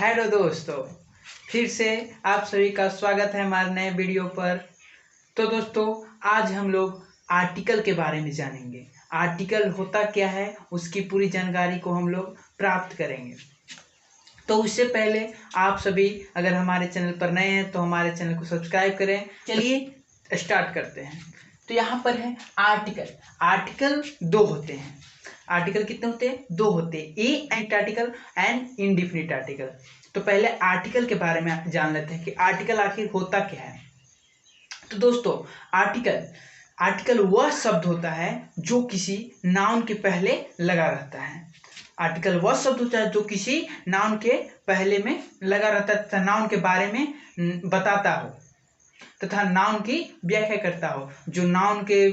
Hello दोस्तों, फिर से आप सभी का स्वागत है हमारे नए वीडियो पर। तो दोस्तों, आज हम लोग आर्टिकल के बारे में जानेंगे। आर्टिकल होता क्या है, उसकी पूरी जानकारी को हम लोग प्राप्त करेंगे। तो उससे पहले आप सभी अगर हमारे चैनल पर नए हैं तो हमारे चैनल को सब्सक्राइब करें। चलिए स्टार्ट करते हैं। तो यहाँ पर है आर्टिकल। आर्टिकल दो होते हैं। आर्टिकल कितने होते हैं? दो होते हैं, A and article and indefinite article. तो पहले आर्टिकल के बारे में जान लेते हैं कि आर्टिकल आखिर होता क्या है। तो दोस्तों, आर्टिकल वह शब्द होता है जो किसी नाउन के पहले लगा रहता है। आर्टिकल वह शब्द होता है जो किसी नाउन के पहले में लगा रहता है तथा नाउन के बारे में बताता हो तथा नाउन की व्याख्या करता हो। जो नाउन के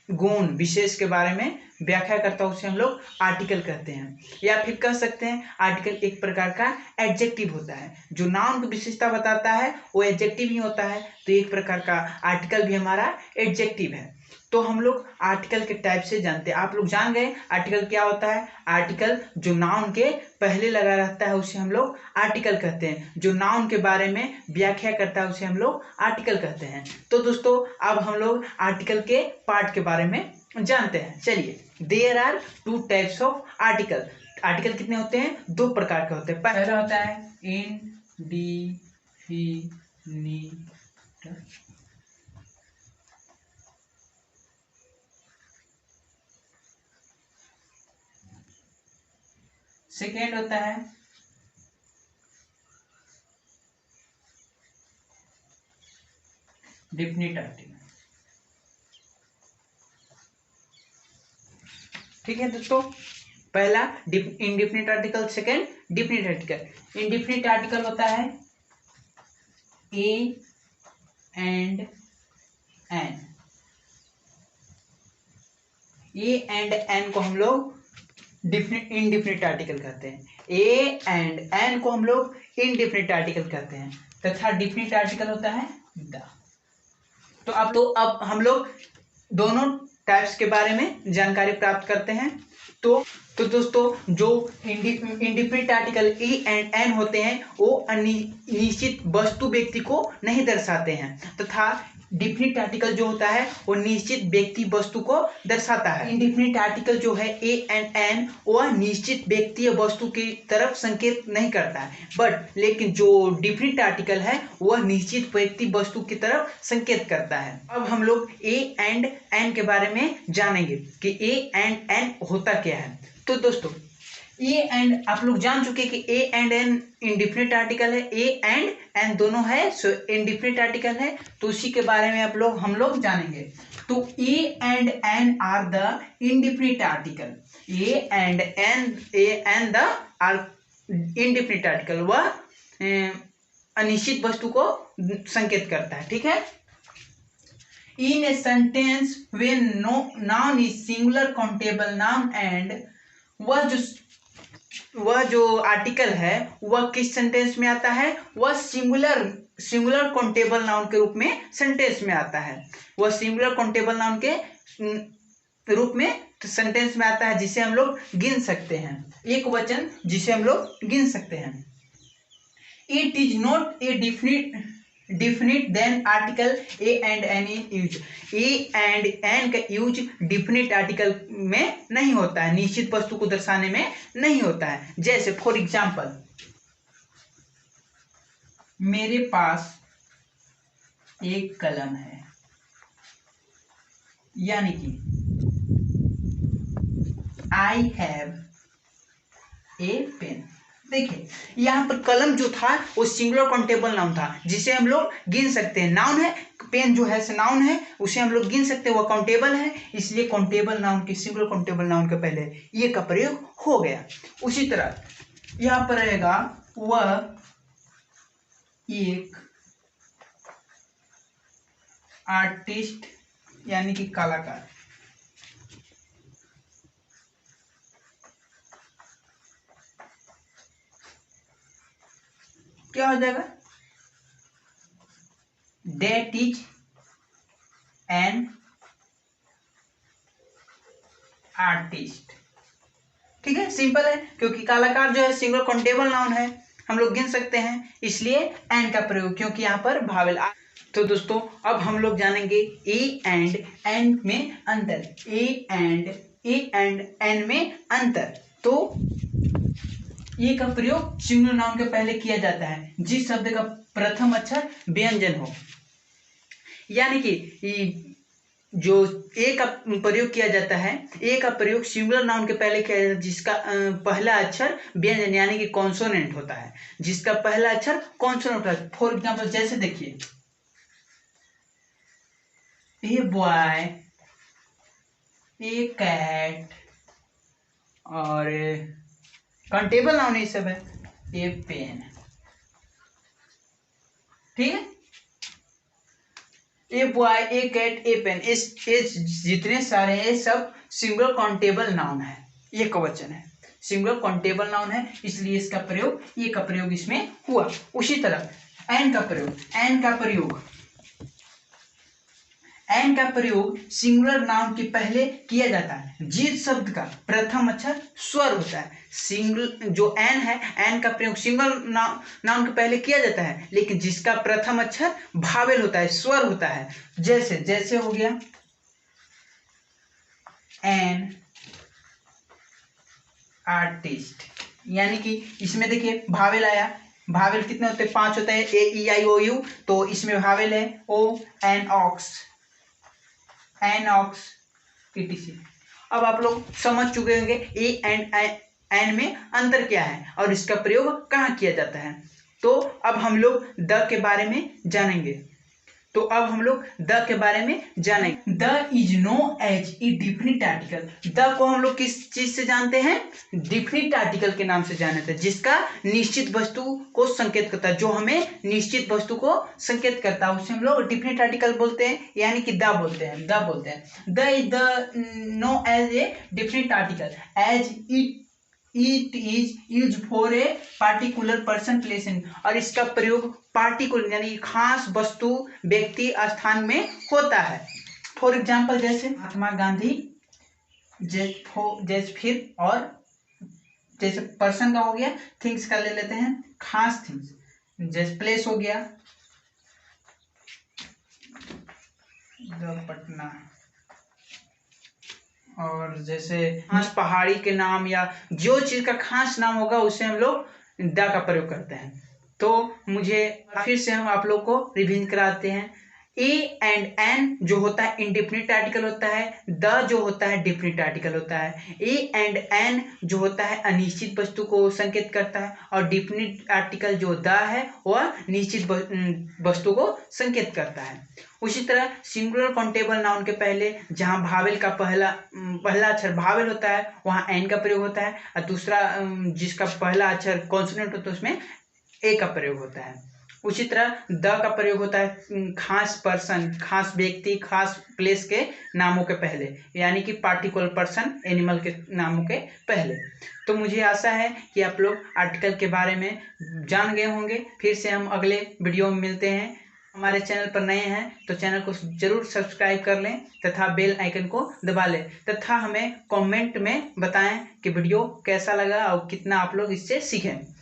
गुण विशेष के बारे में व्याख्या करता है उसे हम लोग आर्टिकल कहते हैं। या फिर कह सकते हैं आर्टिकल एक प्रकार का एडजेक्टिव होता है। जो नाउन की विशेषता बताता है वो एडजेक्टिव ही होता है। तो एक प्रकार का आर्टिकल भी हमारा एडजेक्टिव है। तो हम लोग आर्टिकल के टाइप से जानते हैं। आप लोग जान गए आर्टिकल क्या होता है। आर्टिकल जो नाउन के पहले लगा रहता है उसे हम लोग आर्टिकल कहते हैं। जो नाउन के बारे में व्याख्या करता है उसे हम लोग आर्टिकल कहते हैं। तो दोस्तों, अब हम लोग आर्टिकल के पार्ट के बारे में जानते हैं। चलिए, there are two types of article. Article कितने होते हैं? दो प्रकार के होते हैं। पहला होता है इनडिफिनिट, सेकेंड होता है डिफिनिट आर्टिकल। ठीक है दोस्तों, पहला indefinite article, second definite article. Indefinite article होता है a and an. A and an को हम लोग इनडिफिनिट आर्टिकल कहते हैं। ए एंड एन को हम लोग इनडिफिनिट आर्टिकल कहते हैं तथा डिफिनिट आर्टिकल होता है द। तो अब हम लोग दोनों टाइप्स के बारे में जानकारी प्राप्त करते हैं। तो दोस्तों, जो indefinite article E and an होते हैं वो निश्चित वस्तु व्यक्ति को नहीं दर्शाते हैं तथा डिफिनिट आर्टिकल जो होता है वो निश्चित व्यक्ति वस्तु को दर्शाता है। इनडिफिनिट आर्टिकल जो है ए एंड एन वह निश्चित व्यक्ति या वस्तु की तरफ संकेत नहीं करता है, लेकिन जो डिफिनिट आर्टिकल है वह निश्चित व्यक्ति वस्तु की तरफ संकेत करता है। अब हम लोग ए एंड एन के बारे में जानेंगे कि ए एंड एन होता क्या है। तो दोस्तों, ए एंड आप लोग जान चुके कि a and an indefinite article है। ए एंड एन दोनों है सो इनडिफिनिट आर्टिकल है। तो उसी के बारे में हम लोग जानेंगे। तो a and an are the indefinite article. A and the are indefinite article. वह अनिश्चित वस्तु को संकेत करता है। ठीक है। In a sentence when no noun is singular countable noun and वह जो आर्टिकल है वह किस सेंटेंस में आता है? वह सिंगुलर काउंटेबल नाउन के रूप में सेंटेंस में आता है। वह सिंगुलर काउंटेबल नाउन के रूप में सेंटेंस में आता है जिसे हम लोग गिन सकते हैं। एक वचन जिसे हम लोग गिन सकते हैं। It is not a definite then article a and an in use. A and an का यूज डिफिनिट आर्टिकल में नहीं होता है, निश्चित वस्तु को दर्शाने में नहीं होता है। जैसे फॉर एग्जाम्पल, मेरे पास एक कलम है, यानी कि आई हैव ए पेन। देखिए, यहाँ पर कलम जो था वो सिंगुलर काउंटेबल नाउन था जिसे हम लोग गिन सकते हैं। नाउन है, पेन जो है नाउन है, उसे हम लोग गिन सकते हैं, वह काउंटेबल है। इसलिए काउंटेबल नाउन के सिंगुलर काउंटेबल नाउन के पहले ये का प्रयोग हो गया। उसी तरह यहाँ पर रहेगा वह एक आर्टिस्ट, यानी कि कलाकार। क्या हो जाएगा? That is an artist। ठीक है, सिंपल है क्योंकि कलाकार जो है सिंगुलर काउंटेबल नाउन है। हम लोग गिन सकते हैं, इसलिए एंड का प्रयोग, क्योंकि यहाँ पर भावेल। तो दोस्तों अब हम लोग जानेंगे ए एंड एन में अंतर। ए एंड एन में अंतर। तो ये का प्रयोग सिंगुलर नाउन के पहले किया जाता है जिस शब्द का प्रथम अक्षर व्यंजन हो, यानी कि जो ए का प्रयोग किया जाता है, ए का प्रयोग सिंगुलर नाउन के पहले किया जाता है जिसका पहला अक्षर व्यंजन यानी कि कॉन्सोनेंट होता है, जिसका पहला अक्षर कॉन्सोनेंट होता है। फॉर एग्जांपल जैसे देखिए, ए बॉय, ए कैट, और काउंटेबल नाउन ये सब है, ए पेन। ठीक है, a boy, a cat, a pen, इस जितने सारे हैं सब सिंगुलर काउंटेबल नाउन है, ये कवचन है, सिंगुलर काउंटेबल नाउन है, इसलिए इसका प्रयोग, ये का प्रयोग इसमें हुआ। उसी तरह एन का प्रयोग, एन का प्रयोग सिंगुलर नाउन के पहले किया जाता है जिस शब्द का प्रथम अक्षर स्वर होता है। सिंगल जो एन है, एन का प्रयोग सिंगुलर नाउन के पहले किया जाता है लेकिन जिसका प्रथम अक्षर भावेल होता है, स्वर होता है। जैसे हो गया एन आर्टिस्ट, यानी कि इसमें देखिए भावेल आया। भावेल कितने होते हैं? 5 होते हैं, ए ई आई ओ यू, तो इसमें भावेल है ओ, एन ऑक्स, etc। अब आप लोग समझ चुके होंगे ए एंड एन में अंतर क्या है और इसका प्रयोग कहाँ किया जाता है। तो अब हम लोग द के बारे में जानेंगे। The is known as a definite article. The को हम लोग किस चीज से जानते हैं? डिफिनिट आर्टिकल के नाम से जानते हैं, जिसका निश्चित वस्तु को संकेत करता है, जो हमें निश्चित वस्तु को संकेत करता है उसे हम लोग डिफिनिट आर्टिकल बोलते हैं, यानी कि द बोलते हैं। The is the known as a definite article as it is use for a particular person, place and, और इसका प्रयोग पार्टिकुलर यानी खास वस्तु, व्यक्ति, स्थान में होता है। फॉर एग्जाम्पल जैसे महात्मा गांधी, जैसे फिर, और जैसे पर्सन का हो गया, थिंग्स का ले लेते हैं, खास थिंग्स, जैसे प्लेस हो गया पटना, और जैसे खास पहाड़ी के नाम या जो चीज का खास नाम होगा उसे हम लोग द का प्रयोग करते हैं। तो मुझे फिर से हम आप लोग को रिवीजन कराते हैं। ए एंड एन जो होता है इंडिफिनिट आर्टिकल होता है, द जो होता है डिफिनिट आर्टिकल होता है। ए एंड एन जो होता है अनिश्चित वस्तु को संकेत करता है, और डिफिनिट आर्टिकल जो द है वह निश्चित वस्तु को संकेत करता है। उसी तरह सिंगुलर काउंटेबल नाउन के पहले जहाँ भावेल का पहला अक्षर भावेल होता है वहाँ एन का प्रयोग होता है, और दूसरा जिसका पहला अक्षर कॉन्सोनेंट होता है उसमें ए का प्रयोग होता है। उसी तरह द का प्रयोग होता है खास पर्सन, खास व्यक्ति, खास प्लेस के नामों के पहले, यानी कि पार्टिकुलर पर्सन, एनिमल के नामों के पहले। तो मुझे आशा है कि आप लोग आर्टिकल के बारे में जान गए होंगे। फिर से हम अगले वीडियो में मिलते हैं। हमारे चैनल पर नए हैं तो चैनल को जरूर सब्सक्राइब कर लें तथा बेल आइकन को दबा लें, तथा हमें कमेंट में बताएं कि वीडियो कैसा लगा और कितना आप लोग इससे सीखें।